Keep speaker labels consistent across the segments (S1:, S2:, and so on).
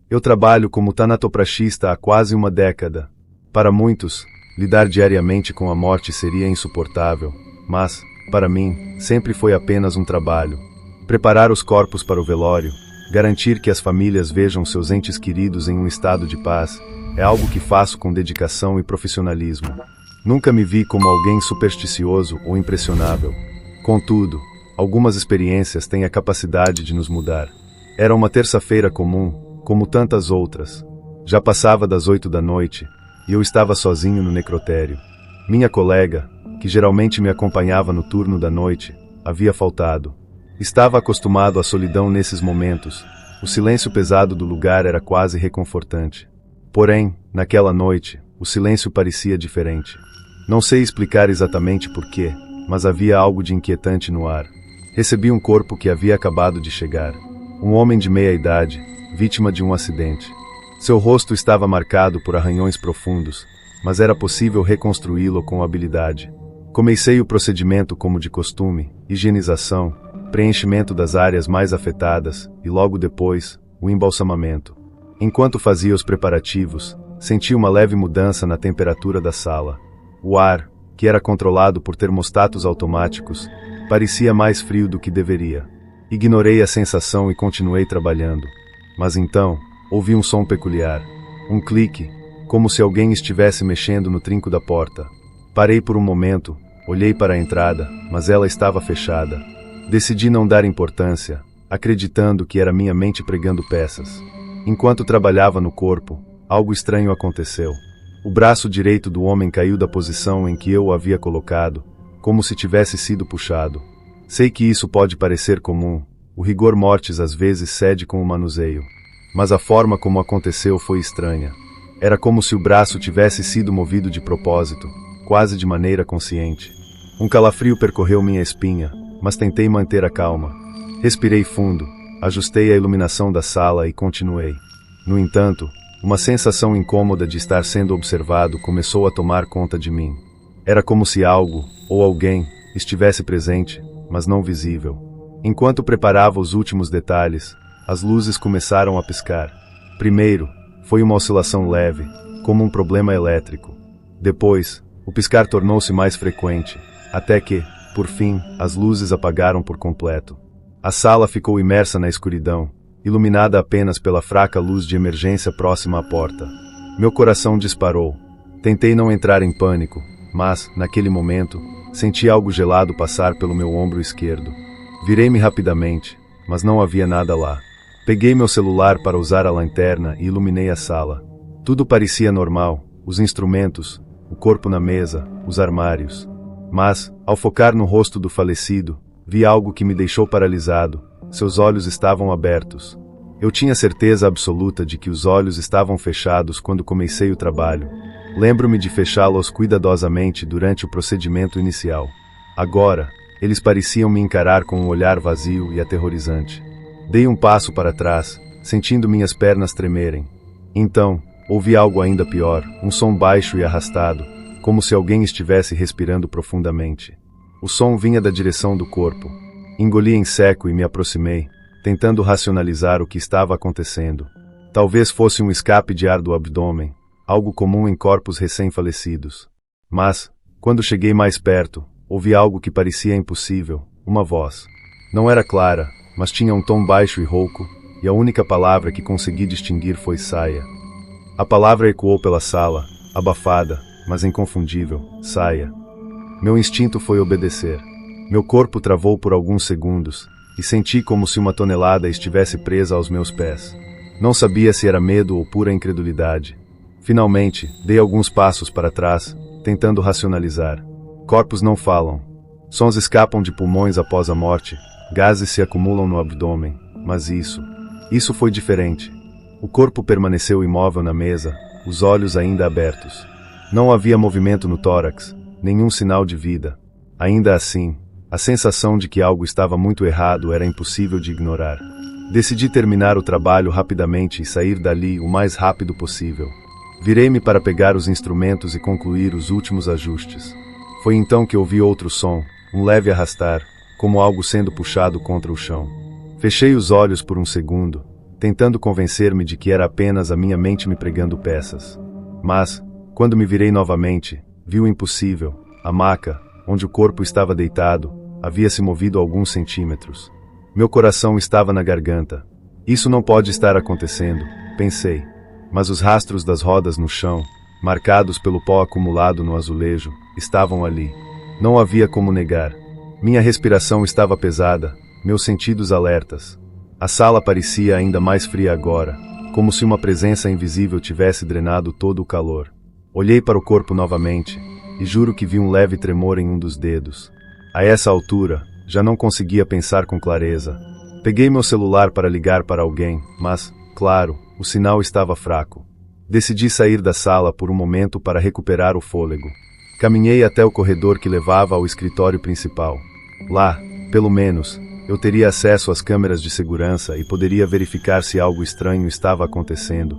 S1: Eu trabalho como tanatoprashista há quase uma década. Para muitos, lidar diariamente com a morte seria insuportável, mas, para mim, sempre foi apenas um trabalho. Preparar os corpos para o velório, garantir que as famílias vejam seus entes queridos em um estado de paz, é algo que faço com dedicação e profissionalismo. Nunca me vi como alguém supersticioso ou impressionável. Contudo, algumas experiências têm a capacidade de nos mudar. Era uma terça-feira comum, como tantas outras. Já passava das 8 da noite, e eu estava sozinho no necrotério. Minha colega, que geralmente me acompanhava no turno da noite, havia faltado. Estava acostumado à solidão nesses momentos. O silêncio pesado do lugar era quase reconfortante. Porém, naquela noite, o silêncio parecia diferente. Não sei explicar exatamente porquê, mas havia algo de inquietante no ar. Recebi um corpo que havia acabado de chegar. Um homem de meia idade, vítima de um acidente. Seu rosto estava marcado por arranhões profundos, mas era possível reconstruí-lo com habilidade. Comecei o procedimento como de costume, higienização, preenchimento das áreas mais afetadas e logo depois, o embalsamamento. Enquanto fazia os preparativos, senti uma leve mudança na temperatura da sala. O ar, que era controlado por termostatos automáticos, parecia mais frio do que deveria. Ignorei a sensação e continuei trabalhando. Mas então, ouvi um som peculiar. Um clique, como se alguém estivesse mexendo no trinco da porta. Parei por um momento, olhei para a entrada, mas ela estava fechada. Decidi não dar importância, acreditando que era minha mente pregando peças. Enquanto trabalhava no corpo, algo estranho aconteceu. O braço direito do homem caiu da posição em que eu o havia colocado, como se tivesse sido puxado. Sei que isso pode parecer comum, o rigor mortis às vezes cede com o manuseio. Mas a forma como aconteceu foi estranha. Era como se o braço tivesse sido movido de propósito, quase de maneira consciente. Um calafrio percorreu minha espinha, mas tentei manter a calma. Respirei fundo, ajustei a iluminação da sala e continuei. No entanto, uma sensação incômoda de estar sendo observado começou a tomar conta de mim. Era como se algo, ou alguém, estivesse presente, mas não visível. Enquanto preparava os últimos detalhes, as luzes começaram a piscar. Primeiro, foi uma oscilação leve, como um problema elétrico. Depois, o piscar tornou-se mais frequente, até que, por fim, as luzes apagaram por completo. A sala ficou imersa na escuridão, iluminada apenas pela fraca luz de emergência próxima à porta. Meu coração disparou. Tentei não entrar em pânico, mas, naquele momento, senti algo gelado passar pelo meu ombro esquerdo. Virei-me rapidamente, mas não havia nada lá. Peguei meu celular para usar a lanterna e iluminei a sala. Tudo parecia normal, os instrumentos, o corpo na mesa, os armários. Mas, ao focar no rosto do falecido, vi algo que me deixou paralisado. Seus olhos estavam abertos. Eu tinha certeza absoluta de que os olhos estavam fechados quando comecei o trabalho. Lembro-me de fechá-los cuidadosamente durante o procedimento inicial. Agora, eles pareciam me encarar com um olhar vazio e aterrorizante. Dei um passo para trás, sentindo minhas pernas tremerem. Então, ouvi algo ainda pior, um som baixo e arrastado, como se alguém estivesse respirando profundamente. O som vinha da direção do corpo. Engoli em seco e me aproximei, tentando racionalizar o que estava acontecendo. Talvez fosse um escape de ar do abdômen, algo comum em corpos recém-falecidos. Mas, quando cheguei mais perto, ouvi algo que parecia impossível, uma voz. Não era clara, mas tinha um tom baixo e rouco, e a única palavra que consegui distinguir foi saia. A palavra ecoou pela sala, abafada, mas inconfundível, saia. Meu instinto foi obedecer. Meu corpo travou por alguns segundos, e senti como se uma tonelada estivesse presa aos meus pés. Não sabia se era medo ou pura incredulidade. Finalmente, dei alguns passos para trás, tentando racionalizar. Corpos não falam. Sons escapam de pulmões após a morte, gases se acumulam no abdômen, mas isso foi diferente. O corpo permaneceu imóvel na mesa, os olhos ainda abertos. Não havia movimento no tórax, nenhum sinal de vida. Ainda assim, a sensação de que algo estava muito errado era impossível de ignorar. Decidi terminar o trabalho rapidamente e sair dali o mais rápido possível. Virei-me para pegar os instrumentos e concluir os últimos ajustes. Foi então que ouvi outro som, um leve arrastar, como algo sendo puxado contra o chão. Fechei os olhos por um segundo, tentando convencer-me de que era apenas a minha mente me pregando peças. Mas, quando me virei novamente, vi o impossível. A maca, onde o corpo estava deitado, havia se movido alguns centímetros. Meu coração estava na garganta. Isso não pode estar acontecendo, pensei. Mas os rastros das rodas no chão, marcados pelo pó acumulado no azulejo, estavam ali. Não havia como negar. Minha respiração estava pesada, meus sentidos alertas. A sala parecia ainda mais fria agora, como se uma presença invisível tivesse drenado todo o calor. Olhei para o corpo novamente, e juro que vi um leve tremor em um dos dedos. A essa altura, já não conseguia pensar com clareza. Peguei meu celular para ligar para alguém, mas, claro, o sinal estava fraco. Decidi sair da sala por um momento para recuperar o fôlego. Caminhei até o corredor que levava ao escritório principal. Lá, pelo menos, eu teria acesso às câmeras de segurança e poderia verificar se algo estranho estava acontecendo.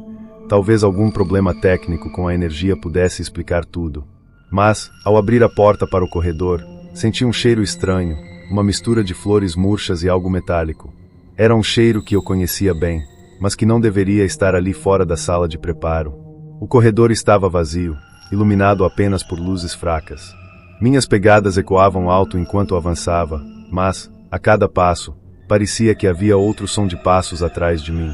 S1: Talvez algum problema técnico com a energia pudesse explicar tudo. Mas, ao abrir a porta para o corredor, senti um cheiro estranho, uma mistura de flores murchas e algo metálico. Era um cheiro que eu conhecia bem, mas que não deveria estar ali fora da sala de preparo. O corredor estava vazio, iluminado apenas por luzes fracas. Minhas pegadas ecoavam alto enquanto avançava, mas, a cada passo, parecia que havia outro som de passos atrás de mim.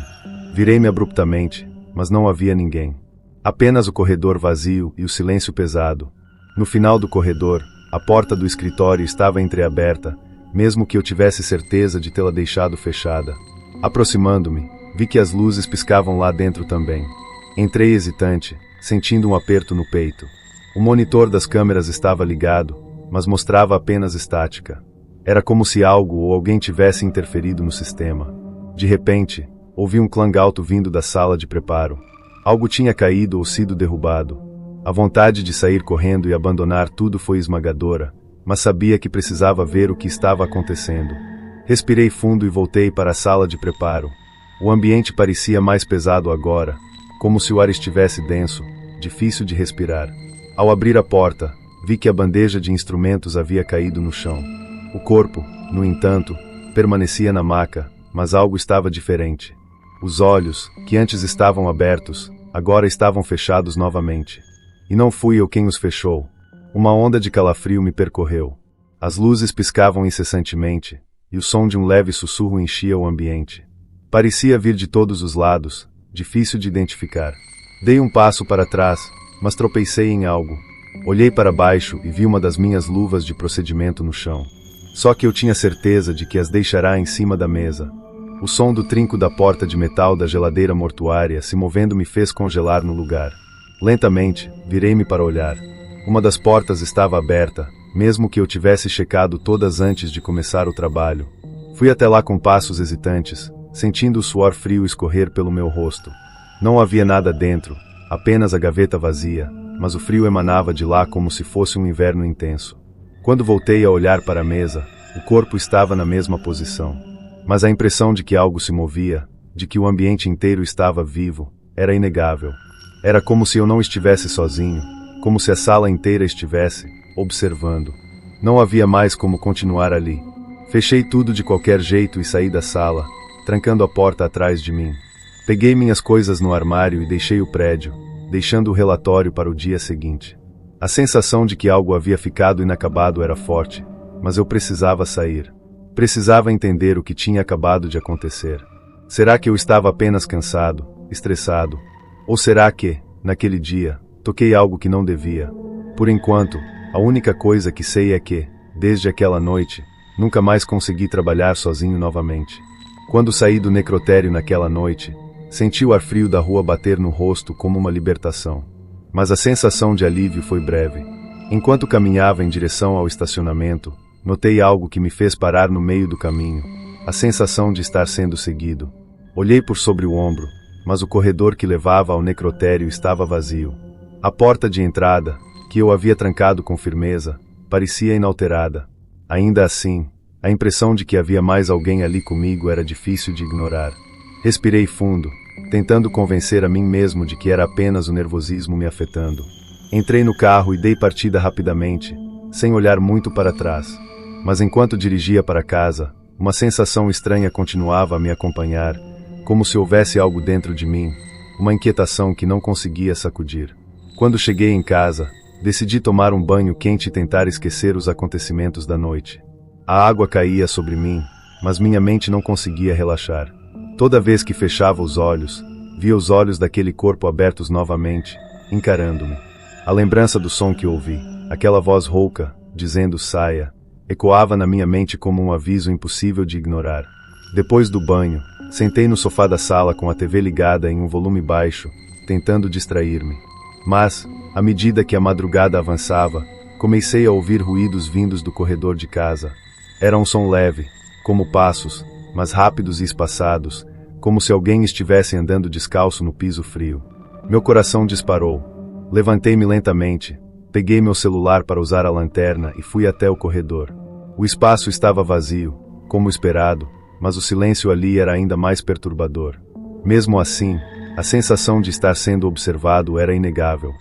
S1: Virei-me abruptamente, mas não havia ninguém. Apenas o corredor vazio e o silêncio pesado. No final do corredor, a porta do escritório estava entreaberta, mesmo que eu tivesse certeza de tê-la deixado fechada. Aproximando-me, vi que as luzes piscavam lá dentro também. Entrei hesitante, sentindo um aperto no peito. O monitor das câmeras estava ligado, mas mostrava apenas estática. Era como se algo ou alguém tivesse interferido no sistema. De repente, ouvi um clang alto vindo da sala de preparo. Algo tinha caído ou sido derrubado. A vontade de sair correndo e abandonar tudo foi esmagadora, mas sabia que precisava ver o que estava acontecendo. Respirei fundo e voltei para a sala de preparo. O ambiente parecia mais pesado agora, como se o ar estivesse denso, difícil de respirar. Ao abrir a porta, vi que a bandeja de instrumentos havia caído no chão. O corpo, no entanto, permanecia na maca, mas algo estava diferente. Os olhos, que antes estavam abertos, agora estavam fechados novamente. E não fui eu quem os fechou. Uma onda de calafrio me percorreu. As luzes piscavam incessantemente, e o som de um leve sussurro enchia o ambiente. Parecia vir de todos os lados, difícil de identificar. Dei um passo para trás, mas tropecei em algo. Olhei para baixo e vi uma das minhas luvas de procedimento no chão. Só que eu tinha certeza de que as deixará em cima da mesa. O som do trinco da porta de metal da geladeira mortuária se movendo me fez congelar no lugar. Lentamente, virei-me para olhar. Uma das portas estava aberta, mesmo que eu tivesse checado todas antes de começar o trabalho. Fui até lá com passos hesitantes, sentindo o suor frio escorrer pelo meu rosto. Não havia nada dentro, apenas a gaveta vazia, mas o frio emanava de lá como se fosse um inverno intenso. Quando voltei a olhar para a mesa, o corpo estava na mesma posição. Mas a impressão de que algo se movia, de que o ambiente inteiro estava vivo, era inegável. Era como se eu não estivesse sozinho, como se a sala inteira estivesse observando. Não havia mais como continuar ali. Fechei tudo de qualquer jeito e saí da sala, trancando a porta atrás de mim. Peguei minhas coisas no armário e deixei o prédio, deixando o relatório para o dia seguinte. A sensação de que algo havia ficado inacabado era forte, mas eu precisava sair. Precisava entender o que tinha acabado de acontecer. Será que eu estava apenas cansado, estressado? Ou será que, naquele dia, toquei algo que não devia? Por enquanto, a única coisa que sei é que, desde aquela noite, nunca mais consegui trabalhar sozinho novamente. Quando saí do necrotério naquela noite, senti o ar frio da rua bater no rosto como uma libertação. Mas a sensação de alívio foi breve. Enquanto caminhava em direção ao estacionamento, notei algo que me fez parar no meio do caminho. A sensação de estar sendo seguido. Olhei por sobre o ombro, mas o corredor que levava ao necrotério estava vazio. A porta de entrada, que eu havia trancado com firmeza, parecia inalterada. Ainda assim, a impressão de que havia mais alguém ali comigo era difícil de ignorar. Respirei fundo, tentando convencer a mim mesmo de que era apenas o nervosismo me afetando. Entrei no carro e dei partida rapidamente, sem olhar muito para trás. Mas enquanto dirigia para casa, uma sensação estranha continuava a me acompanhar, como se houvesse algo dentro de mim, uma inquietação que não conseguia sacudir. Quando cheguei em casa, decidi tomar um banho quente e tentar esquecer os acontecimentos da noite. A água caía sobre mim, mas minha mente não conseguia relaxar. Toda vez que fechava os olhos, via os olhos daquele corpo abertos novamente, encarando-me. A lembrança do som que ouvi, aquela voz rouca, dizendo saia, ecoava na minha mente como um aviso impossível de ignorar. Depois do banho, sentei no sofá da sala com a TV ligada em um volume baixo, tentando distrair-me. Mas, à medida que a madrugada avançava, comecei a ouvir ruídos vindos do corredor de casa. Era um som leve, como passos, mas rápidos e espaçados, como se alguém estivesse andando descalço no piso frio. Meu coração disparou. Levantei-me lentamente, peguei meu celular para usar a lanterna e fui até o corredor. O espaço estava vazio, como esperado, mas o silêncio ali era ainda mais perturbador. Mesmo assim, a sensação de estar sendo observado era inegável.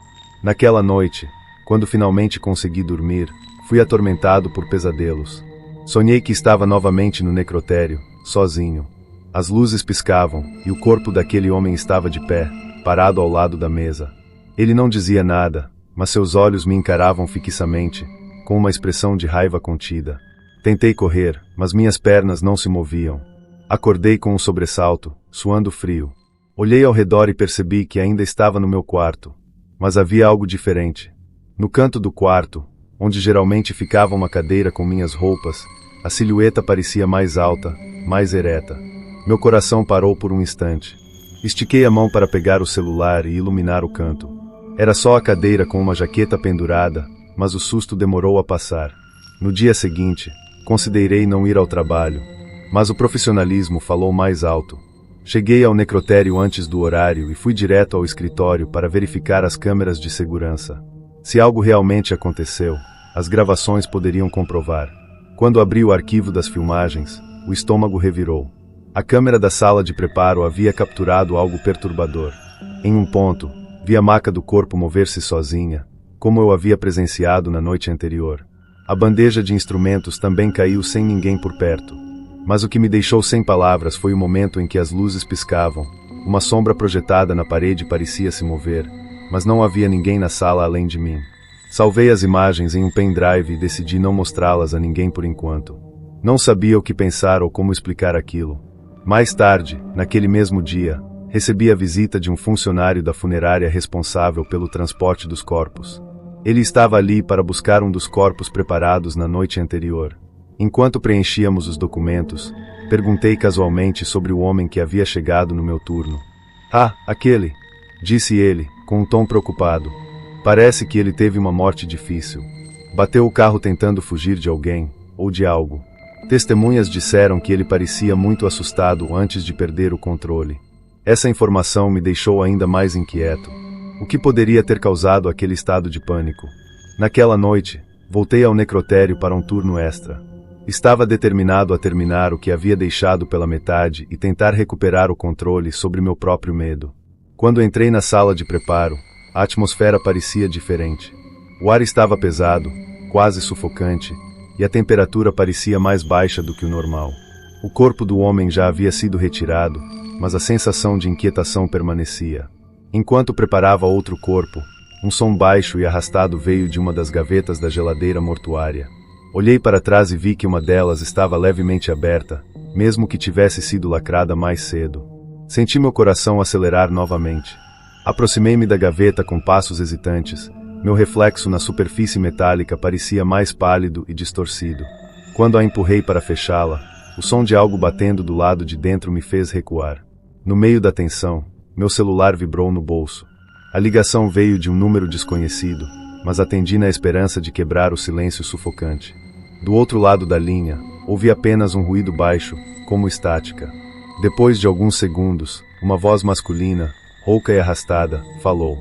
S1: Naquela noite, quando finalmente consegui dormir, fui atormentado por pesadelos. Sonhei que estava novamente no necrotério, sozinho. As luzes piscavam, e o corpo daquele homem estava de pé, parado ao lado da mesa. Ele não dizia nada, mas seus olhos me encaravam fixamente, com uma expressão de raiva contida. Tentei correr, mas minhas pernas não se moviam. Acordei com um sobressalto, suando frio. Olhei ao redor e percebi que ainda estava no meu quarto. Mas havia algo diferente. No canto do quarto, onde geralmente ficava uma cadeira com minhas roupas, a silhueta parecia mais alta, mais ereta. Meu coração parou por um instante. Estiquei a mão para pegar o celular e iluminar o canto. Era só a cadeira com uma jaqueta pendurada, mas o susto demorou a passar. No dia seguinte, considerei não ir ao trabalho, mas o profissionalismo falou mais alto. Cheguei ao necrotério antes do horário e fui direto ao escritório para verificar as câmeras de segurança. Se algo realmente aconteceu, as gravações poderiam comprovar. Quando abri o arquivo das filmagens, o estômago revirou. A câmera da sala de preparo havia capturado algo perturbador. Em um ponto, vi a maca do corpo mover-se sozinha, como eu havia presenciado na noite anterior. A bandeja de instrumentos também caiu sem ninguém por perto. Mas o que me deixou sem palavras foi o momento em que as luzes piscavam. Uma sombra projetada na parede parecia se mover, mas não havia ninguém na sala além de mim. Salvei as imagens em um pendrive e decidi não mostrá-las a ninguém por enquanto. Não sabia o que pensar ou como explicar aquilo. Mais tarde, naquele mesmo dia, recebi a visita de um funcionário da funerária responsável pelo transporte dos corpos. Ele estava ali para buscar um dos corpos preparados na noite anterior. Enquanto preenchíamos os documentos, perguntei casualmente sobre o homem que havia chegado no meu turno. Ah, aquele, disse ele, com um tom preocupado. Parece que ele teve uma morte difícil. Bateu o carro tentando fugir de alguém, ou de algo. Testemunhas disseram que ele parecia muito assustado antes de perder o controle. Essa informação me deixou ainda mais inquieto. O que poderia ter causado aquele estado de pânico? Naquela noite, voltei ao necrotério para um turno extra. Estava determinado a terminar o que havia deixado pela metade e tentar recuperar o controle sobre meu próprio medo. Quando entrei na sala de preparo, a atmosfera parecia diferente. O ar estava pesado, quase sufocante, e a temperatura parecia mais baixa do que o normal. O corpo do homem já havia sido retirado, mas a sensação de inquietação permanecia. Enquanto preparava outro corpo, um som baixo e arrastado veio de uma das gavetas da geladeira mortuária. Olhei para trás e vi que uma delas estava levemente aberta, mesmo que tivesse sido lacrada mais cedo. Senti meu coração acelerar novamente. Aproximei-me da gaveta com passos hesitantes. Meu reflexo na superfície metálica parecia mais pálido e distorcido. Quando a empurrei para fechá-la, o som de algo batendo do lado de dentro me fez recuar. No meio da tensão, meu celular vibrou no bolso. A ligação veio de um número desconhecido, mas atendi na esperança de quebrar o silêncio sufocante. Do outro lado da linha, ouvi apenas um ruído baixo, como estática. Depois de alguns segundos, uma voz masculina, rouca e arrastada, falou.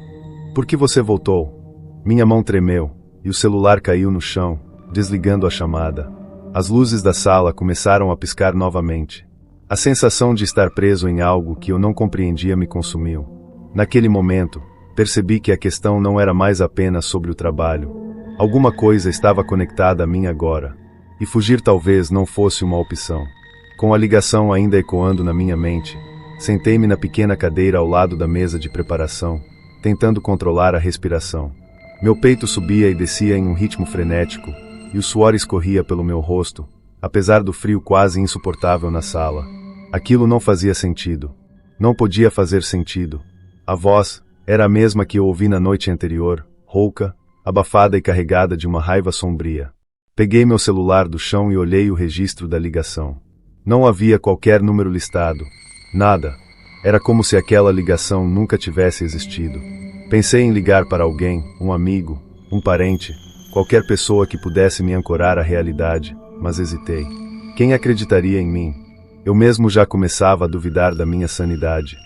S1: "Por que você voltou?" Minha mão tremeu, e o celular caiu no chão, desligando a chamada. As luzes da sala começaram a piscar novamente. A sensação de estar preso em algo que eu não compreendia me consumiu. Naquele momento, percebi que a questão não era mais apenas sobre o trabalho. Alguma coisa estava conectada a mim agora, e fugir talvez não fosse uma opção. Com a ligação ainda ecoando na minha mente, Sentei-me na pequena cadeira ao lado da mesa de preparação, tentando controlar a respiração. Meu peito subia e descia em um ritmo frenético, e o suor escorria pelo meu rosto, apesar do frio quase insuportável na sala. Aquilo não fazia sentido. Não podia fazer sentido. A voz era a mesma que eu ouvi na noite anterior, rouca, abafada e carregada de uma raiva sombria. Peguei meu celular do chão e olhei o registro da ligação. Não havia qualquer número listado. Nada. Era como se aquela ligação nunca tivesse existido. Pensei em ligar para alguém, um amigo, um parente, qualquer pessoa que pudesse me ancorar à realidade, mas hesitei. Quem acreditaria em mim? Eu mesmo já começava a duvidar da minha sanidade.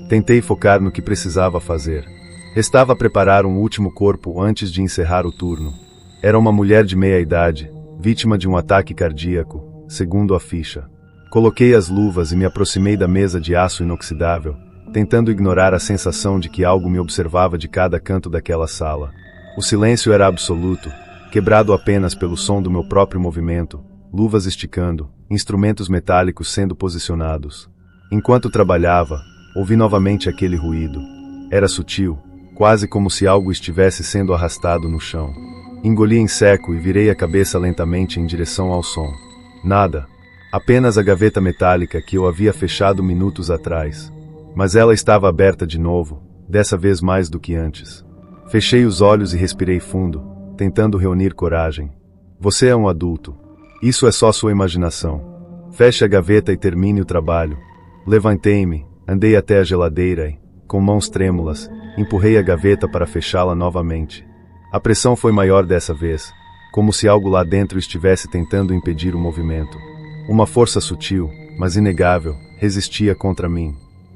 S1: Tentei focar no que precisava fazer. Restava preparar um último corpo antes de encerrar o turno. Era uma mulher de meia-idade, vítima de um ataque cardíaco, segundo a ficha. Coloquei as luvas e me aproximei da mesa de aço inoxidável, tentando ignorar a sensação de que algo me observava de cada canto daquela sala. O silêncio era absoluto, quebrado apenas pelo som do meu próprio movimento, luvas esticando, instrumentos metálicos sendo posicionados. Enquanto trabalhava, ouvi novamente aquele ruído. Era sutil, quase como se algo estivesse sendo arrastado no chão. Engoli em seco e virei a cabeça lentamente em direção ao som. Nada. Apenas a gaveta metálica que eu havia fechado minutos atrás. Mas ela estava aberta de novo, dessa vez mais do que antes. Fechei os olhos e respirei fundo, tentando reunir coragem. Você é um adulto. Isso é só sua imaginação. Feche a gaveta e termine o trabalho. Levantei-me, andei até a geladeira e, com mãos trêmulas, empurrei a gaveta para fechá-la novamente. A pressão foi maior dessa vez, como se algo lá dentro estivesse tentando impedir o movimento. Uma força sutil, mas inegável, resistia contra mim.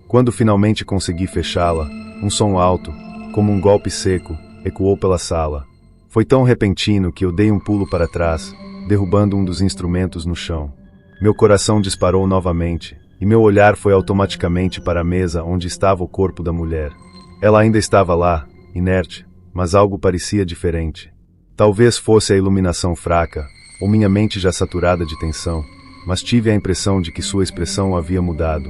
S1: Quando finalmente consegui fechá-la, um som alto, como um golpe seco, ecoou pela sala. Foi tão repentino que eu dei um pulo para trás, derrubando um dos instrumentos no chão. Meu coração disparou novamente, e meu olhar foi automaticamente para a mesa onde estava o corpo da mulher. Ela ainda estava lá, inerte, mas algo parecia diferente. Talvez fosse a iluminação fraca, ou minha mente já saturada de tensão, mas tive a impressão de que sua expressão havia mudado.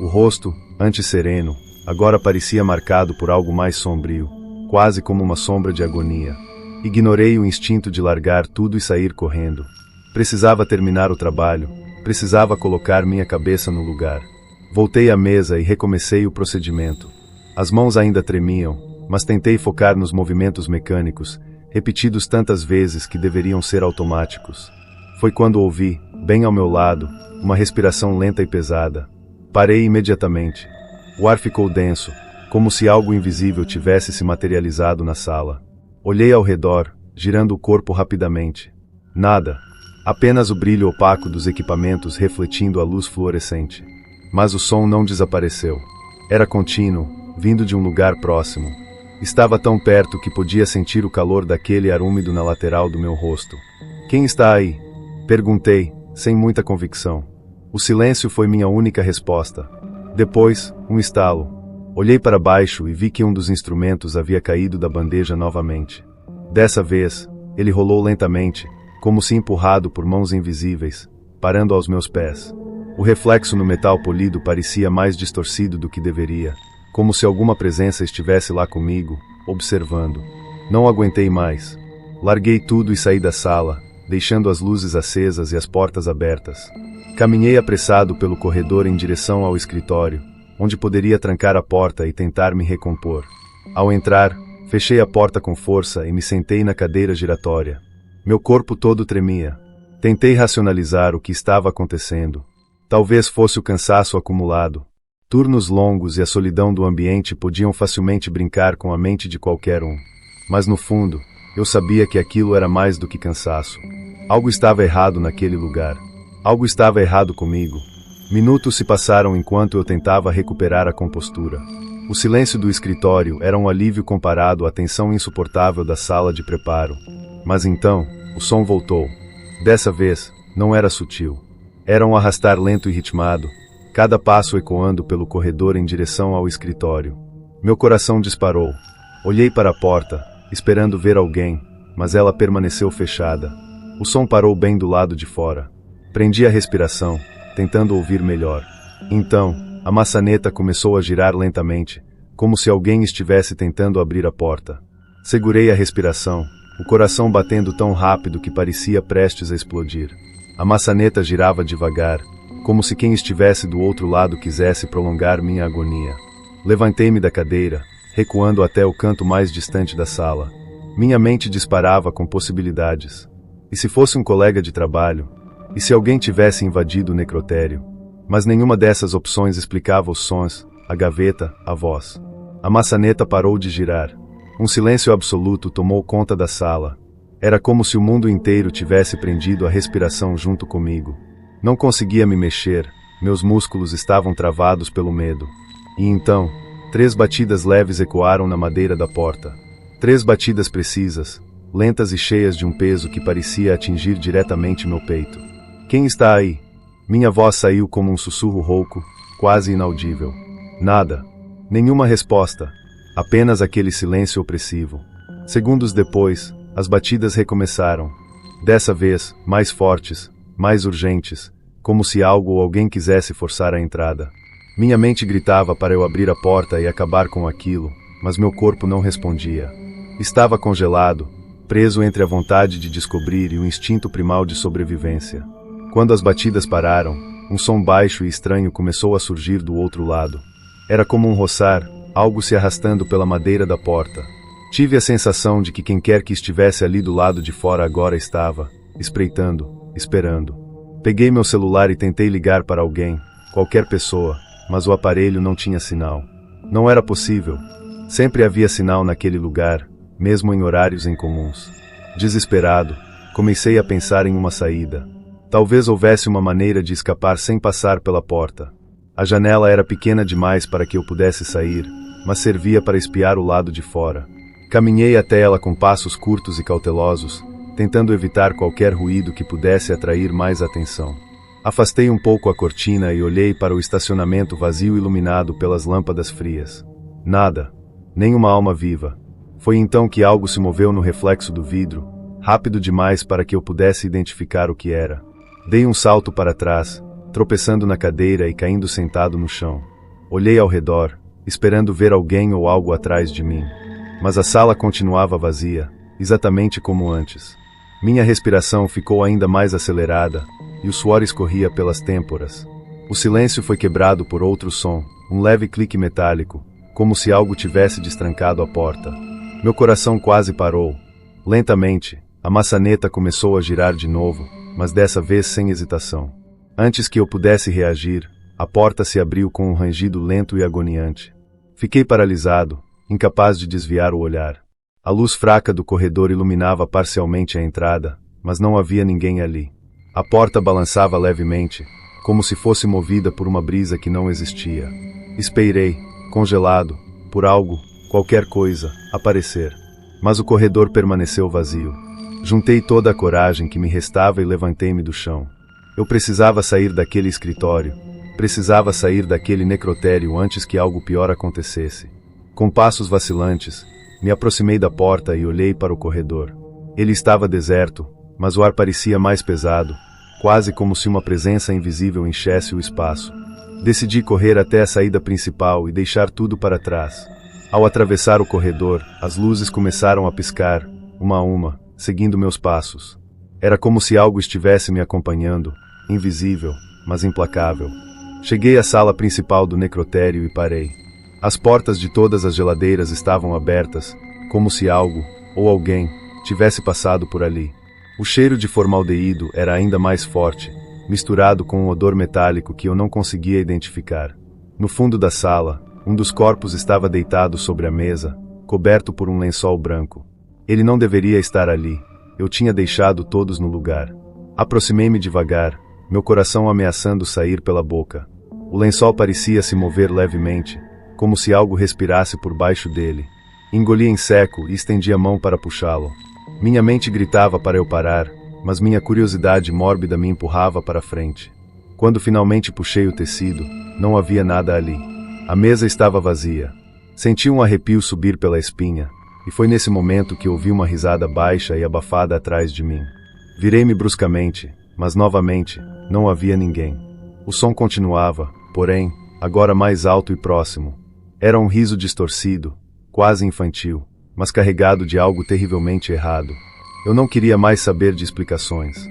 S1: O rosto, antes sereno, agora parecia marcado por algo mais sombrio, quase como uma sombra de agonia. Ignorei o instinto de largar tudo e sair correndo. Precisava terminar o trabalho, precisava colocar minha cabeça no lugar. Voltei à mesa e recomecei o procedimento. As mãos ainda tremiam, mas tentei focar nos movimentos mecânicos, repetidos tantas vezes que deveriam ser automáticos. Foi quando ouvi, bem ao meu lado, uma respiração lenta e pesada. Parei imediatamente. O ar ficou denso, como se algo invisível tivesse se materializado na sala. Olhei ao redor, girando o corpo rapidamente. Nada. Apenas o brilho opaco dos equipamentos refletindo a luz fluorescente. Mas o som não desapareceu. Era contínuo, vindo de um lugar próximo. Estava tão perto que podia sentir o calor daquele ar úmido na lateral do meu rosto. Quem está aí? Perguntei, sem muita convicção. O silêncio foi minha única resposta. Depois, um estalo. Olhei para baixo e vi que um dos instrumentos havia caído da bandeja novamente. Dessa vez, ele rolou lentamente, como se empurrado por mãos invisíveis, parando aos meus pés. O reflexo no metal polido parecia mais distorcido do que deveria, como se alguma presença estivesse lá comigo, observando. Não aguentei mais. Larguei tudo e saí da sala, deixando as luzes acesas e as portas abertas. Caminhei apressado pelo corredor em direção ao escritório, onde poderia trancar a porta e tentar me recompor. Ao entrar, fechei a porta com força e me sentei na cadeira giratória. Meu corpo todo tremia. Tentei racionalizar o que estava acontecendo. Talvez fosse o cansaço acumulado. Turnos longos e a solidão do ambiente podiam facilmente brincar com a mente de qualquer um. Mas no fundo, eu sabia que aquilo era mais do que cansaço. Algo estava errado naquele lugar. Algo estava errado comigo. Minutos se passaram enquanto eu tentava recuperar a compostura. O silêncio do escritório era um alívio comparado à tensão insuportável da sala de preparo. Mas então, o som voltou. Dessa vez, não era sutil. Era um arrastar lento e ritmado, cada passo ecoando pelo corredor em direção ao escritório. Meu coração disparou. Olhei para a porta, esperando ver alguém, mas ela permaneceu fechada. O som parou bem do lado de fora. Prendi a respiração, tentando ouvir melhor. Então, A maçaneta começou a girar lentamente, como se alguém estivesse tentando abrir a porta. Segurei a respiração, o coração batendo tão rápido que parecia prestes a explodir. A maçaneta girava devagar, como se quem estivesse do outro lado quisesse prolongar minha agonia. Levantei-me da cadeira, recuando até o canto mais distante da sala. Minha mente disparava com possibilidades. E se fosse um colega de trabalho? E se alguém tivesse invadido o necrotério? Mas nenhuma dessas opções explicava os sons, a gaveta, a voz. A maçaneta parou de girar. Um silêncio absoluto tomou conta da sala. Era como se o mundo inteiro tivesse prendido a respiração junto comigo. Não conseguia me mexer, meus músculos estavam travados pelo medo. E então, 3 batidas leves ecoaram na madeira da porta. 3 batidas precisas, lentas e cheias de um peso que parecia atingir diretamente meu peito. Quem está aí? Minha voz saiu como um sussurro rouco, quase inaudível. Nada. Nenhuma resposta. Apenas aquele silêncio opressivo. Segundos depois, as batidas recomeçaram. Dessa vez, mais fortes, mais urgentes, como se algo ou alguém quisesse forçar a entrada. Minha mente gritava para eu abrir a porta e acabar com aquilo, mas meu corpo não respondia. Estava congelado, preso entre a vontade de descobrir e o instinto primal de sobrevivência. Quando as batidas pararam, um som baixo e estranho começou a surgir do outro lado. Era como um roçar, algo se arrastando pela madeira da porta. Tive a sensação de que quem quer que estivesse ali do lado de fora agora estava, espreitando, esperando. Peguei meu celular e tentei ligar para alguém, qualquer pessoa, mas o aparelho não tinha sinal. Não era possível. Sempre havia sinal naquele lugar, mesmo em horários incomuns. Desesperado, comecei a pensar em uma saída. Talvez houvesse uma maneira de escapar sem passar pela porta. A janela era pequena demais para que eu pudesse sair, mas servia para espiar o lado de fora. Caminhei até ela com passos curtos e cautelosos, tentando evitar qualquer ruído que pudesse atrair mais atenção. Afastei um pouco a cortina e olhei para o estacionamento vazio iluminado pelas lâmpadas frias. Nada. Nem uma alma viva. Foi então que algo se moveu no reflexo do vidro, rápido demais para que eu pudesse identificar o que era. Dei um salto para trás, tropeçando na cadeira e caindo sentado no chão. Olhei ao redor, esperando ver alguém ou algo atrás de mim. Mas a sala continuava vazia, exatamente como antes. Minha respiração ficou ainda mais acelerada, e o suor escorria pelas têmporas. O silêncio foi quebrado por outro som, um leve clique metálico, como se algo tivesse destrancado a porta. Meu coração quase parou. Lentamente, a maçaneta começou a girar de novo, mas dessa vez sem hesitação. Antes que eu pudesse reagir, a porta se abriu com um rangido lento e agoniante. Fiquei paralisado, incapaz de desviar o olhar. A luz fraca do corredor iluminava parcialmente a entrada, mas não havia ninguém ali. A porta balançava levemente, como se fosse movida por uma brisa que não existia. Esperei, congelado, por algo, qualquer coisa, aparecer. Mas o corredor permaneceu vazio. Juntei toda a coragem que me restava e levantei-me do chão. Eu precisava sair daquele escritório. Precisava sair daquele necrotério antes que algo pior acontecesse. Com passos vacilantes, me aproximei da porta e olhei para o corredor. Ele estava deserto, mas o ar parecia mais pesado, quase como se uma presença invisível enchesse o espaço. Decidi correr até a saída principal e deixar tudo para trás. Ao atravessar o corredor, as luzes começaram a piscar, uma a uma, seguindo meus passos. Era como se algo estivesse me acompanhando, invisível, mas implacável. Cheguei à sala principal do necrotério e parei. As portas de todas as geladeiras estavam abertas, como se algo, ou alguém, tivesse passado por ali. O cheiro de formaldeído era ainda mais forte, misturado com um odor metálico que eu não conseguia identificar. No fundo da sala, um dos corpos estava deitado sobre a mesa, coberto por um lençol branco. Ele não deveria estar ali. Eu tinha deixado todos no lugar. Aproximei-me devagar, meu coração ameaçando sair pela boca. O lençol parecia se mover levemente, como se algo respirasse por baixo dele. Engoli em seco e estendi a mão para puxá-lo. Minha mente gritava para eu parar, mas minha curiosidade mórbida me empurrava para frente. Quando finalmente puxei o tecido, não havia nada ali. A mesa estava vazia. Senti um arrepio subir pela espinha, e foi nesse momento que ouvi uma risada baixa e abafada atrás de mim. Virei-me bruscamente, mas novamente, não havia ninguém. O som continuava, porém, agora mais alto e próximo. Era um riso distorcido, quase infantil, mas carregado de algo terrivelmente errado. Eu não queria mais saber de explicações.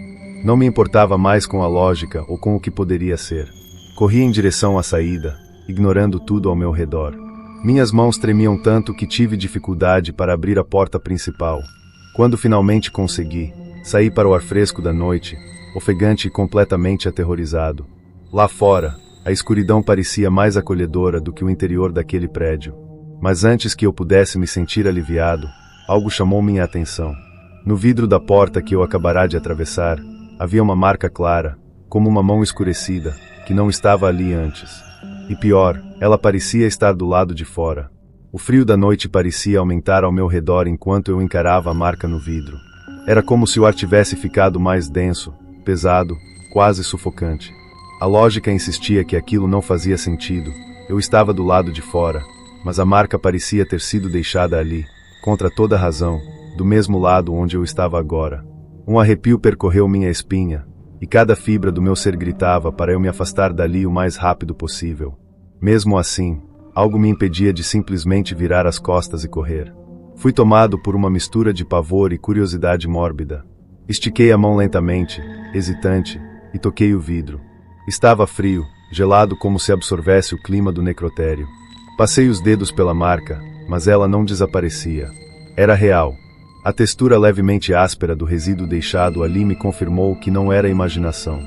S1: Não me importava mais com a lógica ou com o que poderia ser. Corri em direção à saída, ignorando tudo ao meu redor. Minhas mãos tremiam tanto que tive dificuldade para abrir a porta principal. Quando finalmente consegui, saí para o ar fresco da noite, ofegante e completamente aterrorizado. Lá fora, a escuridão parecia mais acolhedora do que o interior daquele prédio. Mas antes que eu pudesse me sentir aliviado, algo chamou minha atenção. No vidro da porta que eu acabara de atravessar, havia uma marca clara, como uma mão escurecida, que não estava ali antes. E pior, ela parecia estar do lado de fora. O frio da noite parecia aumentar ao meu redor enquanto eu encarava a marca no vidro. Era como se o ar tivesse ficado mais denso, pesado, quase sufocante. A lógica insistia que aquilo não fazia sentido. Eu estava do lado de fora, mas a marca parecia ter sido deixada ali, contra toda razão, do mesmo lado onde eu estava agora. Um arrepio percorreu minha espinha, e cada fibra do meu ser gritava para eu me afastar dali o mais rápido possível. Mesmo assim, algo me impedia de simplesmente virar as costas e correr. Fui tomado por uma mistura de pavor e curiosidade mórbida. Estiquei a mão lentamente, hesitante, e toquei o vidro. Estava frio, gelado como se absorvesse o clima do necrotério. Passei os dedos pela marca, mas ela não desaparecia. Era real. A textura levemente áspera do resíduo deixado ali me confirmou que não era imaginação.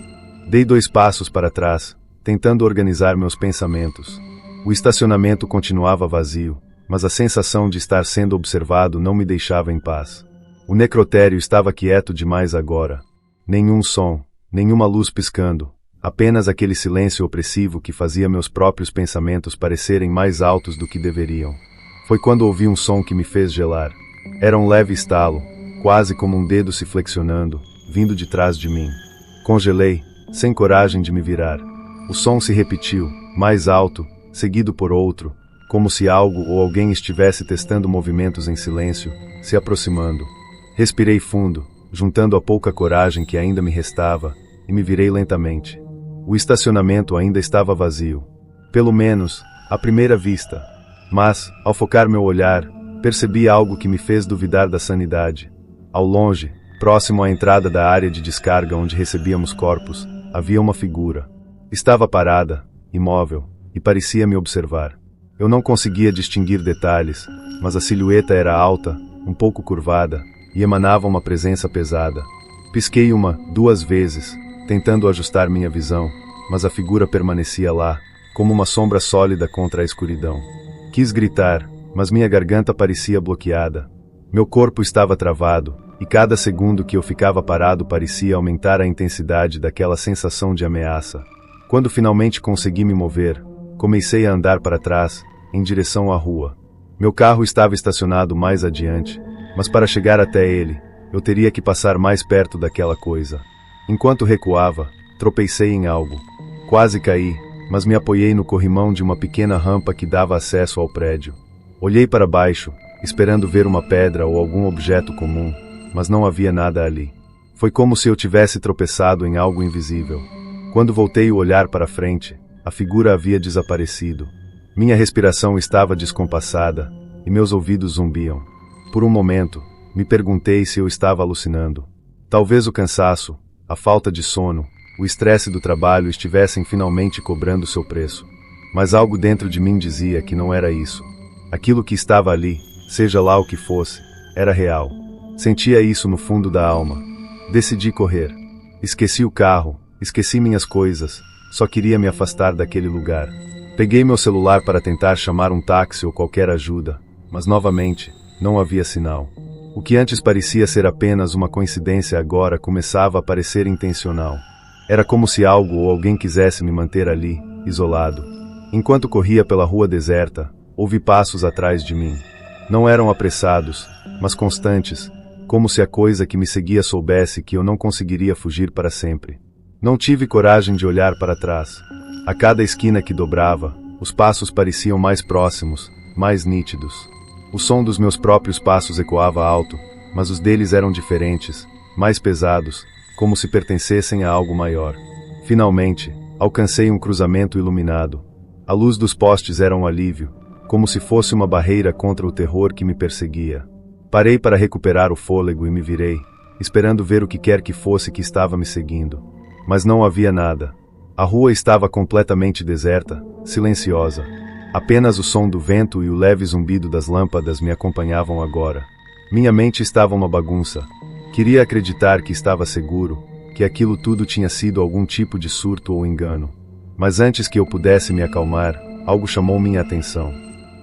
S1: Dei 2 passos para trás, tentando organizar meus pensamentos. O estacionamento continuava vazio, mas a sensação de estar sendo observado não me deixava em paz. O necrotério estava quieto demais agora. Nenhum som, nenhuma luz piscando, apenas aquele silêncio opressivo que fazia meus próprios pensamentos parecerem mais altos do que deveriam. Foi quando ouvi um som que me fez gelar. Era um leve estalo, quase como um dedo se flexionando, vindo de trás de mim. Congelei, sem coragem de me virar. O som se repetiu, mais alto, seguido por outro, como se algo ou alguém estivesse testando movimentos em silêncio, se aproximando. Respirei fundo, juntando a pouca coragem que ainda me restava, e me virei lentamente. O estacionamento ainda estava vazio. Pelo menos, à primeira vista. Mas, ao focar meu olhar, percebi algo que me fez duvidar da sanidade. Ao longe, próximo à entrada da área de descarga onde recebíamos corpos, havia uma figura. Estava parada, imóvel, e parecia me observar. Eu não conseguia distinguir detalhes, mas a silhueta era alta, um pouco curvada, e emanava uma presença pesada. Pisquei 2 vezes, tentando ajustar minha visão, mas a figura permanecia lá, como uma sombra sólida contra a escuridão. Quis gritar, mas minha garganta parecia bloqueada. Meu corpo estava travado, e cada segundo que eu ficava parado parecia aumentar a intensidade daquela sensação de ameaça. Quando finalmente consegui me mover, comecei a andar para trás, em direção à rua. Meu carro estava estacionado mais adiante, mas para chegar até ele, eu teria que passar mais perto daquela coisa. Enquanto recuava, tropecei em algo. Quase caí, mas me apoiei no corrimão de uma pequena rampa que dava acesso ao prédio. Olhei para baixo, esperando ver uma pedra ou algum objeto comum, mas não havia nada ali. Foi como se eu tivesse tropeçado em algo invisível. Quando voltei o olhar para frente, a figura havia desaparecido. Minha respiração estava descompassada, e meus ouvidos zumbiam. Por um momento, me perguntei se eu estava alucinando. Talvez o cansaço, a falta de sono, o estresse do trabalho estivessem finalmente cobrando seu preço. Mas algo dentro de mim dizia que não era isso. Aquilo que estava ali, seja lá o que fosse, era real. Sentia isso no fundo da alma. Decidi correr. Esqueci o carro, esqueci minhas coisas, só queria me afastar daquele lugar. Peguei meu celular para tentar chamar um táxi ou qualquer ajuda, mas novamente, não havia sinal. O que antes parecia ser apenas uma coincidência agora começava a parecer intencional. Era como se algo ou alguém quisesse me manter ali, isolado. Enquanto corria pela rua deserta, ouvi passos atrás de mim. Não eram apressados, mas constantes, como se a coisa que me seguia soubesse que eu não conseguiria fugir para sempre. Não tive coragem de olhar para trás. A cada esquina que dobrava, os passos pareciam mais próximos, mais nítidos. O som dos meus próprios passos ecoava alto, mas os deles eram diferentes, mais pesados, como se pertencessem a algo maior. Finalmente, alcancei um cruzamento iluminado. A luz dos postes era um alívio, como se fosse uma barreira contra o terror que me perseguia. Parei para recuperar o fôlego e me virei, esperando ver o que quer que fosse que estava me seguindo. Mas não havia nada. A rua estava completamente deserta, silenciosa. Apenas o som do vento e o leve zumbido das lâmpadas me acompanhavam agora. Minha mente estava uma bagunça. Queria acreditar que estava seguro, que aquilo tudo tinha sido algum tipo de surto ou engano. Mas antes que eu pudesse me acalmar, algo chamou minha atenção.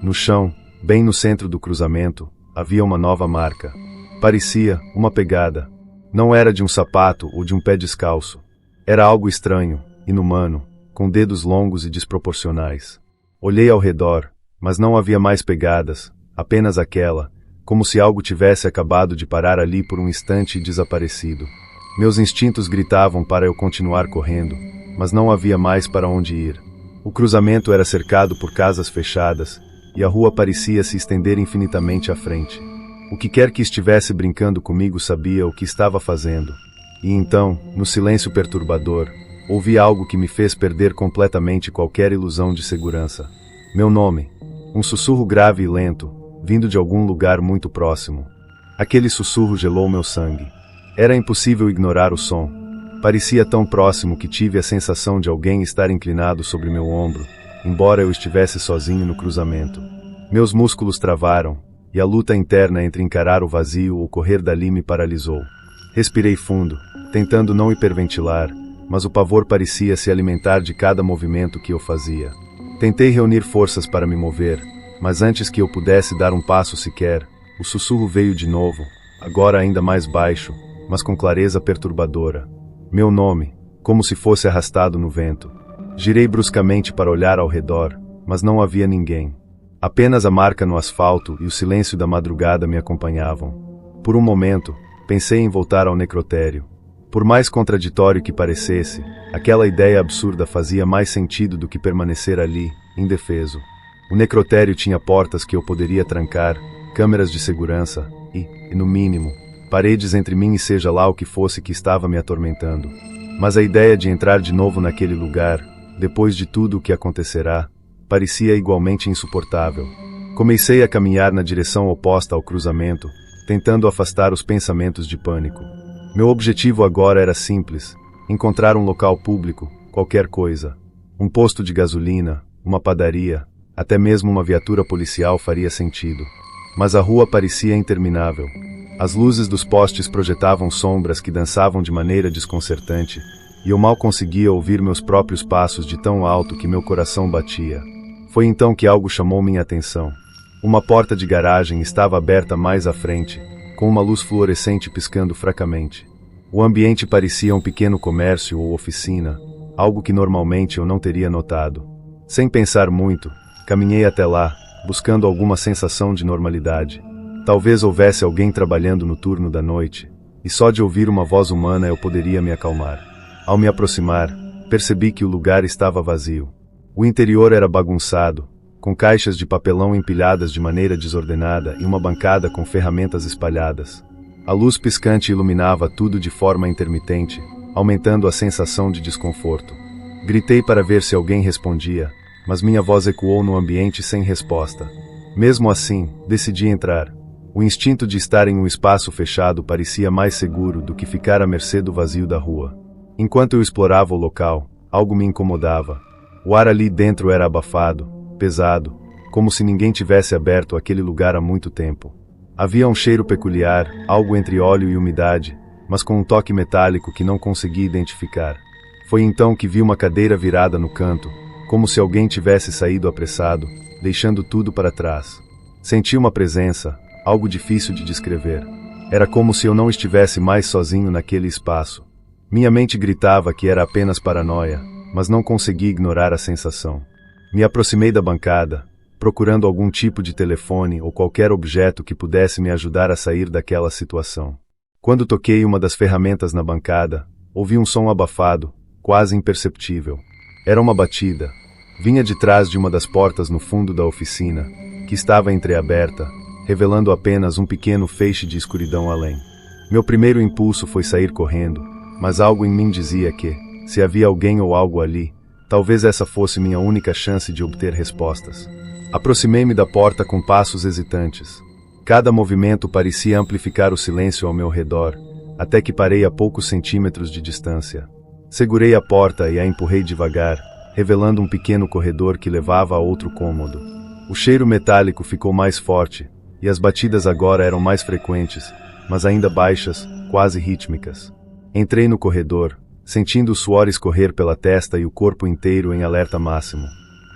S1: No chão, bem no centro do cruzamento, havia uma nova marca. Parecia uma pegada. Não era de um sapato ou de um pé descalço. Era algo estranho, inumano, com dedos longos e desproporcionais. Olhei ao redor, mas não havia mais pegadas, apenas aquela, como se algo tivesse acabado de parar ali por um instante e desaparecido. Meus instintos gritavam para eu continuar correndo, mas não havia mais para onde ir. O cruzamento era cercado por casas fechadas, e a rua parecia se estender infinitamente à frente. O que quer que estivesse brincando comigo sabia o que estava fazendo. E então, no silêncio perturbador, ouvi algo que me fez perder completamente qualquer ilusão de segurança. Meu nome. Um sussurro grave e lento, vindo de algum lugar muito próximo. Aquele sussurro gelou meu sangue. Era impossível ignorar o som. Parecia tão próximo que tive a sensação de alguém estar inclinado sobre meu ombro, embora eu estivesse sozinho no cruzamento. Meus músculos travaram, e a luta interna entre encarar o vazio ou correr dali me paralisou. Respirei fundo, tentando não hiperventilar, mas o pavor parecia se alimentar de cada movimento que eu fazia. Tentei reunir forças para me mover, mas antes que eu pudesse dar um passo sequer, o sussurro veio de novo, agora ainda mais baixo, mas com clareza perturbadora. Meu nome, como se fosse arrastado no vento. Girei bruscamente para olhar ao redor, mas não havia ninguém. Apenas a marca no asfalto e o silêncio da madrugada me acompanhavam. Por um momento, pensei em voltar ao necrotério. Por mais contraditório que parecesse, aquela ideia absurda fazia mais sentido do que permanecer ali, indefeso. O necrotério tinha portas que eu poderia trancar, câmeras de segurança e, no mínimo, paredes entre mim e seja lá o que fosse que estava me atormentando. Mas a ideia de entrar de novo naquele lugar, depois de tudo o que acontecerá, parecia igualmente insuportável. Comecei a caminhar na direção oposta ao cruzamento, tentando afastar os pensamentos de pânico. Meu objetivo agora era simples: encontrar um local público, qualquer coisa. Um posto de gasolina, uma padaria, até mesmo uma viatura policial faria sentido. Mas a rua parecia interminável. As luzes dos postes projetavam sombras que dançavam de maneira desconcertante, e eu mal conseguia ouvir meus próprios passos de tão alto que meu coração batia. Foi então que algo chamou minha atenção. Uma porta de garagem estava aberta mais à frente, com uma luz fluorescente piscando fracamente. O ambiente parecia um pequeno comércio ou oficina, algo que normalmente eu não teria notado. Sem pensar muito, caminhei até lá, buscando alguma sensação de normalidade. Talvez houvesse alguém trabalhando no turno da noite, e só de ouvir uma voz humana eu poderia me acalmar. Ao me aproximar, percebi que o lugar estava vazio. O interior era bagunçado, com caixas de papelão empilhadas de maneira desordenada e uma bancada com ferramentas espalhadas. A luz piscante iluminava tudo de forma intermitente, aumentando a sensação de desconforto. Gritei para ver se alguém respondia, mas minha voz ecoou no ambiente sem resposta. Mesmo assim, decidi entrar. O instinto de estar em um espaço fechado parecia mais seguro do que ficar à mercê do vazio da rua. Enquanto eu explorava o local, algo me incomodava. O ar ali dentro era abafado, pesado, como se ninguém tivesse aberto aquele lugar há muito tempo. Havia um cheiro peculiar, algo entre óleo e umidade, mas com um toque metálico que não consegui identificar. Foi então que vi uma cadeira virada no canto, como se alguém tivesse saído apressado, deixando tudo para trás. Senti uma presença, algo difícil de descrever. Era como se eu não estivesse mais sozinho naquele espaço. Minha mente gritava que era apenas paranoia, mas não consegui ignorar a sensação. Me aproximei da bancada, procurando algum tipo de telefone ou qualquer objeto que pudesse me ajudar a sair daquela situação. Quando toquei uma das ferramentas na bancada, ouvi um som abafado, quase imperceptível. Era uma batida. Vinha de trás de uma das portas no fundo da oficina, que estava entreaberta, revelando apenas um pequeno feixe de escuridão além. Meu primeiro impulso foi sair correndo, mas algo em mim dizia que, se havia alguém ou algo ali, Talvez essa fosse minha única chance de obter respostas. Aproximei-me da porta com passos hesitantes. Cada movimento parecia amplificar o silêncio ao meu redor, até que parei a poucos centímetros de distância. Segurei a porta e a empurrei devagar, revelando um pequeno corredor que levava a outro cômodo. O cheiro metálico ficou mais forte, e as batidas agora eram mais frequentes, mas ainda baixas, quase rítmicas. Entrei no corredor, sentindo o suor escorrer pela testa e o corpo inteiro em alerta máximo.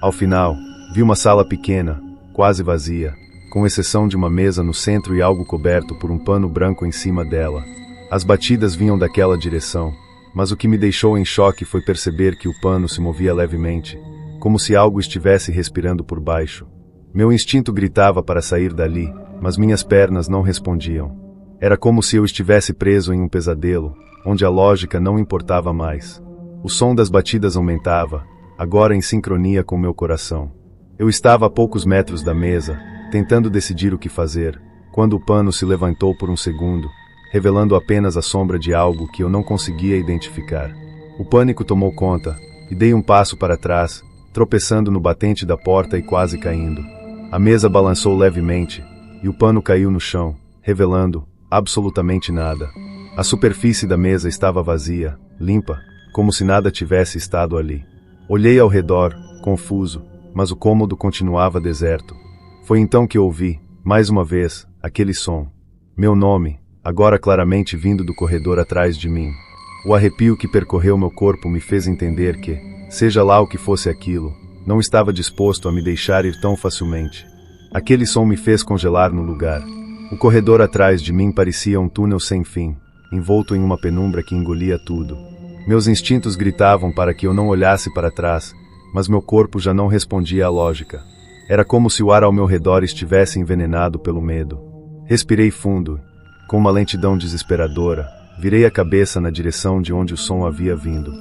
S1: Ao final, vi uma sala pequena, quase vazia, com exceção de uma mesa no centro e algo coberto por um pano branco em cima dela. As batidas vinham daquela direção, mas o que me deixou em choque foi perceber que o pano se movia levemente, como se algo estivesse respirando por baixo. Meu instinto gritava para sair dali, mas minhas pernas não respondiam. Era como se eu estivesse preso em um pesadelo, onde a lógica não importava mais. O som das batidas aumentava, agora em sincronia com meu coração. Eu estava a poucos metros da mesa, tentando decidir o que fazer, quando o pano se levantou por um segundo, revelando apenas a sombra de algo que eu não conseguia identificar. O pânico tomou conta, e dei um passo para trás, tropeçando no batente da porta e quase caindo. A mesa balançou levemente, e o pano caiu no chão, revelando absolutamente nada. A superfície da mesa estava vazia, limpa, como se nada tivesse estado ali. Olhei ao redor, confuso, mas o cômodo continuava deserto. Foi então que ouvi, mais uma vez, aquele som. Meu nome, agora claramente vindo do corredor atrás de mim. O arrepio que percorreu meu corpo me fez entender que, seja lá o que fosse aquilo, não estava disposto a me deixar ir tão facilmente. Aquele som me fez congelar no lugar. O corredor atrás de mim parecia um túnel sem fim, envolto em uma penumbra que engolia tudo. Meus instintos gritavam para que eu não olhasse para trás, mas meu corpo já não respondia à lógica. Era como se o ar ao meu redor estivesse envenenado pelo medo. Respirei fundo. Com uma lentidão desesperadora, virei a cabeça na direção de onde o som havia vindo.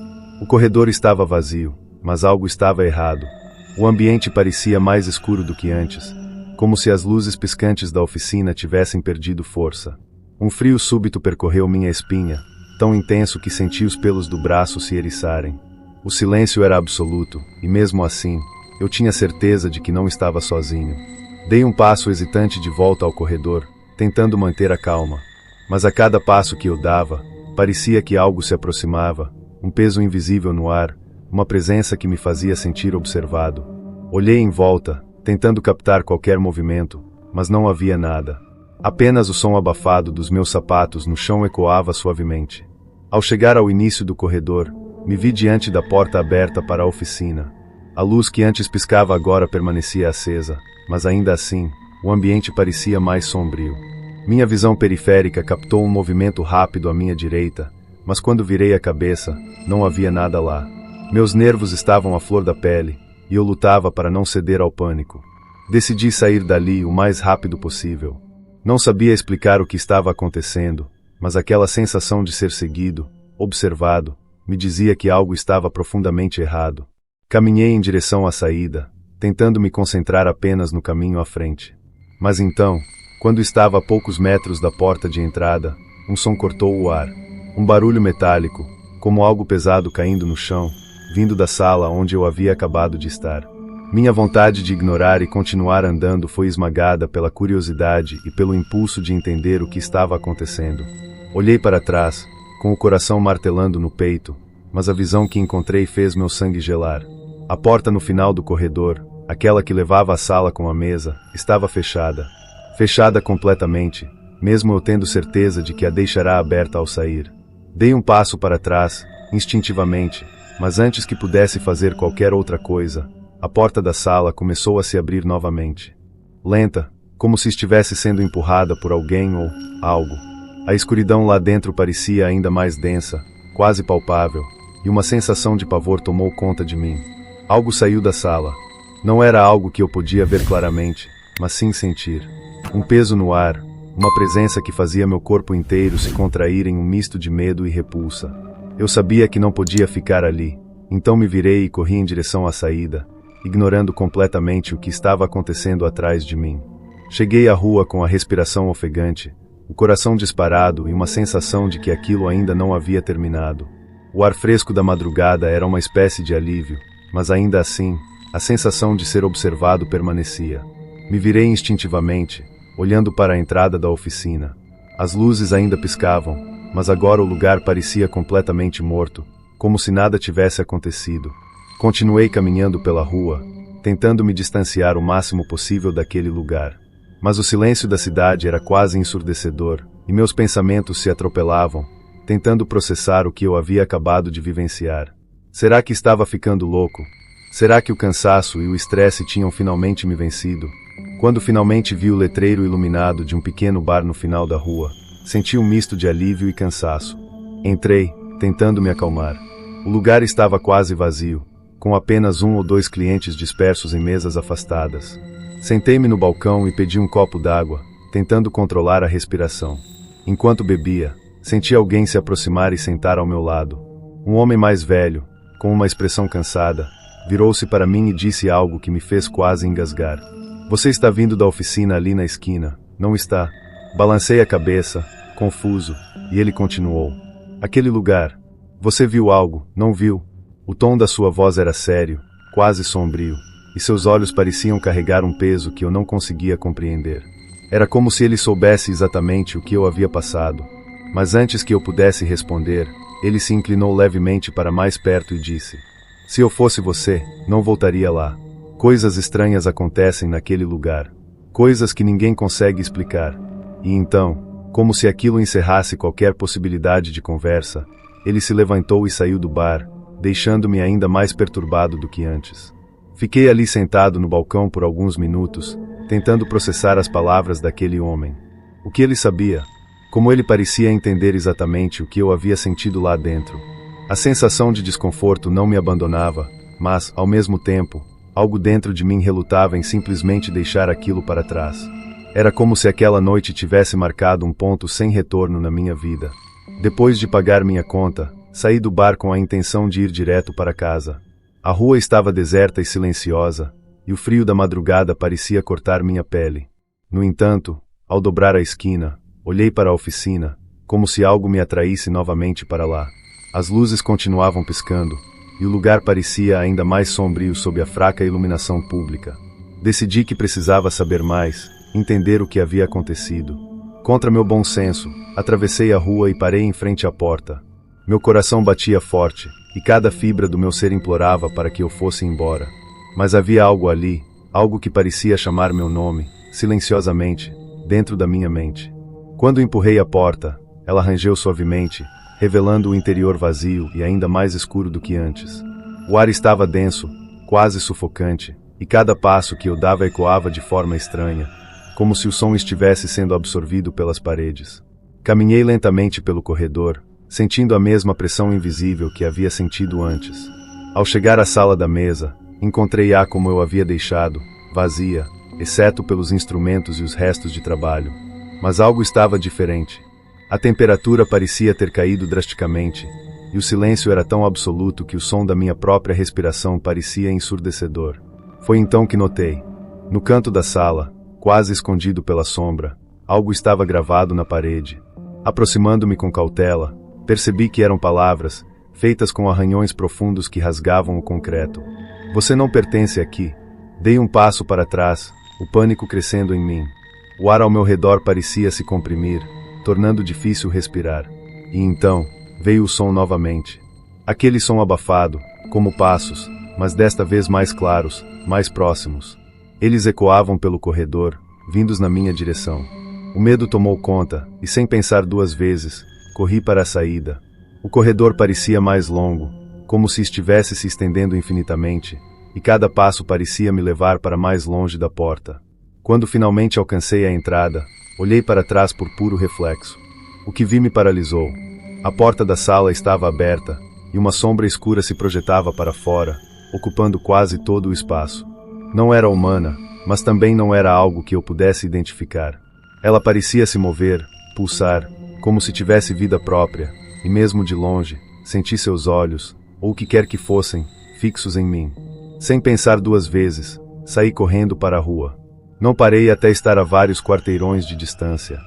S1: O corredor estava vazio, mas algo estava errado. O ambiente parecia mais escuro do que antes, como se as luzes piscantes da oficina tivessem perdido força. Um frio súbito percorreu minha espinha, tão intenso que senti os pelos do braço se eriçarem. O silêncio era absoluto, e mesmo assim, eu tinha certeza de que não estava sozinho. Dei um passo hesitante de volta ao corredor, tentando manter a calma. Mas a cada passo que eu dava, parecia que algo se aproximava, um peso invisível no ar, uma presença que me fazia sentir observado. Olhei em volta, tentando captar qualquer movimento, mas não havia nada. Apenas o som abafado dos meus sapatos no chão ecoava suavemente. Ao chegar ao início do corredor, me vi diante da porta aberta para a oficina. A luz que antes piscava agora permanecia acesa, mas ainda assim, o ambiente parecia mais sombrio. Minha visão periférica captou um movimento rápido à minha direita, mas quando virei a cabeça, não havia nada lá. Meus nervos estavam à flor da pele, e eu lutava para não ceder ao pânico. Decidi sair dali o mais rápido possível. Não sabia explicar o que estava acontecendo, mas aquela sensação de ser seguido, observado, me dizia que algo estava profundamente errado. Caminhei em direção à saída, tentando me concentrar apenas no caminho à frente. Mas então, quando estava a poucos metros da porta de entrada, um som cortou o ar. Um barulho metálico, como algo pesado caindo no chão, vindo da sala onde eu havia acabado de estar. Minha vontade de ignorar e continuar andando foi esmagada pela curiosidade e pelo impulso de entender o que estava acontecendo. Olhei para trás, com o coração martelando no peito, mas a visão que encontrei fez meu sangue gelar. A porta no final do corredor, aquela que levava à sala com a mesa, estava fechada. Fechada completamente, mesmo eu tendo certeza de que a deixará aberta ao sair. Dei um passo para trás, instintivamente, mas antes que pudesse fazer qualquer outra coisa, a porta da sala começou a se abrir novamente. Lenta, como se estivesse sendo empurrada por alguém ou algo. A escuridão lá dentro parecia ainda mais densa, quase palpável, e uma sensação de pavor tomou conta de mim. Algo saiu da sala. Não era algo que eu podia ver claramente, mas sim sentir. Um peso no ar, uma presença que fazia meu corpo inteiro se contrair em um misto de medo e repulsa. Eu sabia que não podia ficar ali, então me virei e corri em direção à saída, ignorando completamente o que estava acontecendo atrás de mim. Cheguei à rua com a respiração ofegante, o coração disparado e uma sensação de que aquilo ainda não havia terminado. O ar fresco da madrugada era uma espécie de alívio, mas ainda assim, a sensação de ser observado permanecia. Me virei instintivamente, olhando para a entrada da oficina. As luzes ainda piscavam, mas agora o lugar parecia completamente morto, como se nada tivesse acontecido. Continuei caminhando pela rua, tentando me distanciar o máximo possível daquele lugar. Mas o silêncio da cidade era quase ensurdecedor, e meus pensamentos se atropelavam, tentando processar o que eu havia acabado de vivenciar. Será que estava ficando louco? Será que o cansaço e o estresse tinham finalmente me vencido? Quando finalmente vi o letreiro iluminado de um pequeno bar no final da rua, senti um misto de alívio e cansaço. Entrei, tentando me acalmar. O lugar estava quase vazio, com apenas 1 ou 2 clientes dispersos em mesas afastadas. Sentei-me no balcão e pedi um copo d'água, tentando controlar a respiração. Enquanto bebia, senti alguém se aproximar e sentar ao meu lado. Um homem mais velho, com uma expressão cansada, virou-se para mim e disse algo que me fez quase engasgar. Você está vindo da oficina ali na esquina, não está? Balancei a cabeça, confuso, e ele continuou. Aquele lugar. Você viu algo, não viu? O tom da sua voz era sério, quase sombrio, e seus olhos pareciam carregar um peso que eu não conseguia compreender. Era como se ele soubesse exatamente o que eu havia passado. Mas antes que eu pudesse responder, ele se inclinou levemente para mais perto e disse: Se eu fosse você, não voltaria lá. Coisas estranhas acontecem naquele lugar. Coisas que ninguém consegue explicar. E então, como se aquilo encerrasse qualquer possibilidade de conversa, ele se levantou e saiu do bar, deixando-me ainda mais perturbado do que antes. Fiquei ali sentado no balcão por alguns minutos, tentando processar as palavras daquele homem. O que ele sabia? Como ele parecia entender exatamente o que eu havia sentido lá dentro. A sensação de desconforto não me abandonava, mas, ao mesmo tempo, algo dentro de mim relutava em simplesmente deixar aquilo para trás. Era como se aquela noite tivesse marcado um ponto sem retorno na minha vida. Depois de pagar minha conta, saí do bar com a intenção de ir direto para casa. A rua estava deserta e silenciosa, e o frio da madrugada parecia cortar minha pele. No entanto, ao dobrar a esquina, olhei para a oficina, como se algo me atraísse novamente para lá. As luzes continuavam piscando, e o lugar parecia ainda mais sombrio sob a fraca iluminação pública. Decidi que precisava saber mais, entender o que havia acontecido. Contra meu bom senso, atravessei a rua e parei em frente à porta. Meu coração batia forte, e cada fibra do meu ser implorava para que eu fosse embora. Mas havia algo ali, algo que parecia chamar meu nome, silenciosamente, dentro da minha mente. Quando empurrei a porta, ela rangeu suavemente, revelando o interior vazio e ainda mais escuro do que antes. O ar estava denso, quase sufocante, e cada passo que eu dava ecoava de forma estranha, como se o som estivesse sendo absorvido pelas paredes. Caminhei lentamente pelo corredor, sentindo a mesma pressão invisível que havia sentido antes. Ao chegar à sala da mesa, encontrei-a como eu havia deixado, vazia, exceto pelos instrumentos e os restos de trabalho. Mas algo estava diferente. A temperatura parecia ter caído drasticamente, e o silêncio era tão absoluto que o som da minha própria respiração parecia ensurdecedor. Foi então que notei. No canto da sala, quase escondido pela sombra, algo estava gravado na parede. Aproximando-me com cautela, percebi que eram palavras, feitas com arranhões profundos que rasgavam o concreto. Você não pertence aqui. Dei um passo para trás, o pânico crescendo em mim. O ar ao meu redor parecia se comprimir, tornando difícil respirar. E então, veio o som novamente. Aquele som abafado, como passos, mas desta vez mais claros, mais próximos. Eles ecoavam pelo corredor, vindos na minha direção. O medo tomou conta, e sem pensar 2 vezes, corri para a saída. O corredor parecia mais longo, como se estivesse se estendendo infinitamente, e cada passo parecia me levar para mais longe da porta. Quando finalmente alcancei a entrada, olhei para trás por puro reflexo. O que vi me paralisou. A porta da sala estava aberta, e uma sombra escura se projetava para fora, ocupando quase todo o espaço. Não era humana, mas também não era algo que eu pudesse identificar. Ela parecia se mover, pulsar, como se tivesse vida própria, e mesmo de longe, senti seus olhos, ou o que quer que fossem, fixos em mim. Sem pensar 2 vezes, saí correndo para a rua. Não parei até estar a vários quarteirões de distância.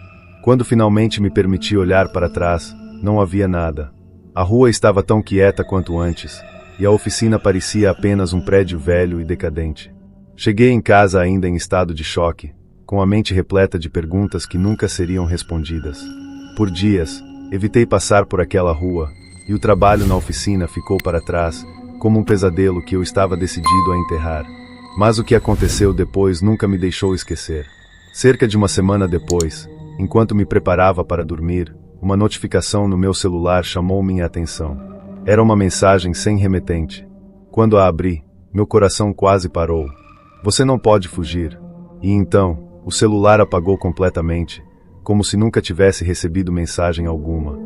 S1: Quando finalmente me permiti olhar para trás, não havia nada. A rua estava tão quieta quanto antes, e a oficina parecia apenas um prédio velho e decadente. Cheguei em casa ainda em estado de choque, com a mente repleta de perguntas que nunca seriam respondidas. Por dias, evitei passar por aquela rua, e o trabalho na oficina ficou para trás, como um pesadelo que eu estava decidido a enterrar. Mas o que aconteceu depois nunca me deixou esquecer. Cerca de uma semana depois, enquanto me preparava para dormir, uma notificação no meu celular chamou minha atenção. Era uma mensagem sem remetente. Quando a abri, meu coração quase parou. Você não pode fugir. E então, o celular apagou completamente, como se nunca tivesse recebido mensagem alguma.